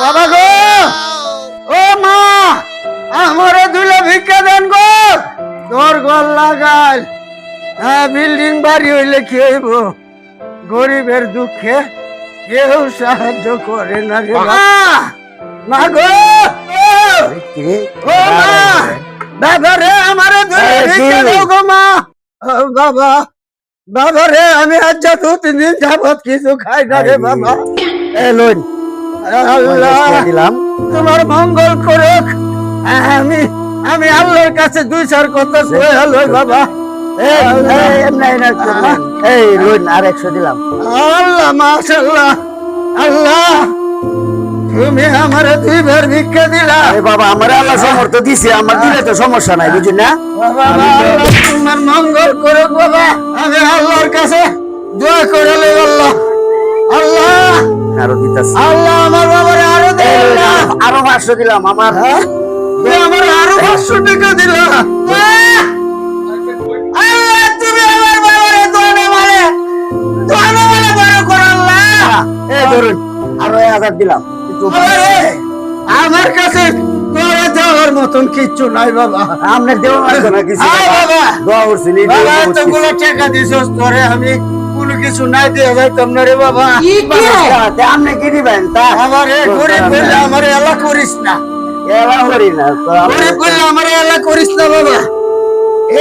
বাবা গো, ও মা, আমারে দুলে ভিক্ষা দেন গো। তোর ঘর লাগাল, হ্যাঁ, বিল্ডিং বাড়ি হইলে কি হইব? গরিবের দুঃখে কেউ সাহায্য করে না রে মা। মা গো, ও মা, বাবা রে, আমারে দুলে ভিক্ষা দাও গো মা। ও বাবা, বাবা রে, আমি আজ যা 2-3 দিন যাবত কিছু খাই না রে বাবা। এলোন আল্লাহ দিলাম, তোমার মঙ্গল করুক। আমি আমি আল্লাহর কাছে 2-4 কথা শুয়ে হলো বাবা। এই লোন আর 100 দিলাম। আল্লাহ মাশাআল্লাহ, আল্লাহ তুমি আমারে 2 বার ভিক্ষা দিলা। আরে বাবা, আমারে আল্লাহ সমর্থ দিছে, আমার দিলে তো সমস্যা নাই, বুঝুন না? বাবা আল্লাহ তোমার মঙ্গল করুক বাবা। আমি আল্লাহর কাছে দোয়া করে লই আল্লাহ। আল্লাহ আরো দিতাছি, আল্লাহ আমার বাবারে আরো দেন না। আরো 500 দিলাম। আমার তুমি আমার আরো 500 টাকা দিলা। আল্লাহ তুমি আমার বাবারে দোয়া মারে বড় কর আল্লাহ। এই ধরুন আরো 1000 দিলাম। আমার কাছে তোরে দেওয়ার মতন কিচ্ছু নাই বাবা। আমনে দেওয়া লাগবে না কিছু বাবা। দোয়া করছিলি, বাবা এতগুলো টাকা দিছস, তোরে আমি কোনো কিছু নাই দিয়ে যাইতাম না রে বাবা। আমনে কি দিবেন তা? আমারে গরিব বললে আমারে এলা করিস না, এলা করি না, গরিব বললে আমারে এলা করিস না বাবা।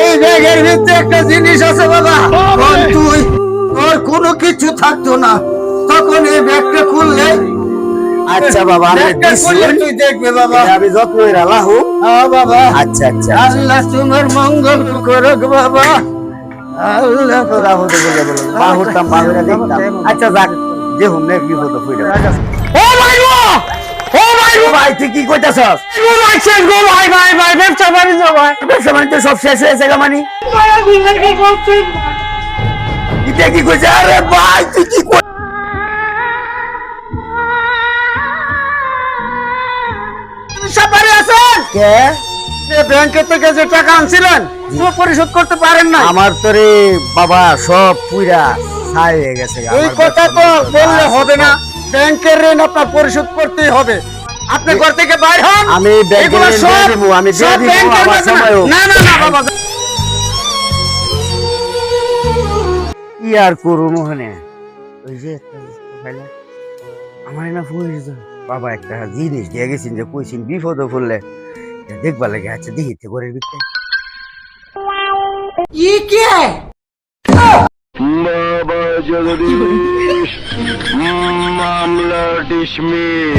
এই ব্যাগের ভিতরে একটা জিনিস আছে বাবা, তুই তোর কোনো কিছু থাকতো না, তখন এই ব্যাগটা খুললে। আচ্ছা বাবা, আমি তুই দেখবে বাবা, আমি যত্ন করে রাখবো। হ্যাঁ বাবা। আচ্ছা আচ্ছা, আল্লাহ তোমার মঙ্গল করুক বাবা। আল্লাহ তো রাহুল বলে বলো বাহুরটা বাহুরা দেখতাম। আচ্ছা যাক, যে হুমনে বিপদ হইলো। ও ভাই গো, ও ভাই গো, ভাই তুই কি কইতাছস? গো ভাই শেষ গো, ভাই ভাই ভাই, ব্যবসা বাণিজ্য ভাই, ব্যবসা বাণিজ্য সব শেষ হয়েছে গা মানি। এটা কি কইছ? আরে ভাই তুই কি কই? সাপারে আছেন কে? ব্যাংকের থেকে যে টাকা আনছিলেন পরিশোধ করতে পারেন না। আমার তো রে বাবা সব পুরা ছাই হয়ে গেছে। এই কথা তো বললে হবে না, ব্যাংকের ঋণ আপনার পরিশোধ করতেই হবে। আপনি ঘর থেকে বাইর হন। আমি ব্যাংকের ঋণ দিয়ে দেব, আমি দিয়ে দিব আমার সময়। না না না বাবা, কি আর করব মোহনে? ওই যে আমার না ফুল বাবা একটা জিনিস দিয়ে গেছেন, যে কইছেন বিপদ পড়লে দেখবা লাগে। আচ্ছা দেখিতে করে বিকতে কি কি বাবা জগদীশ মামলা ডিসমিস।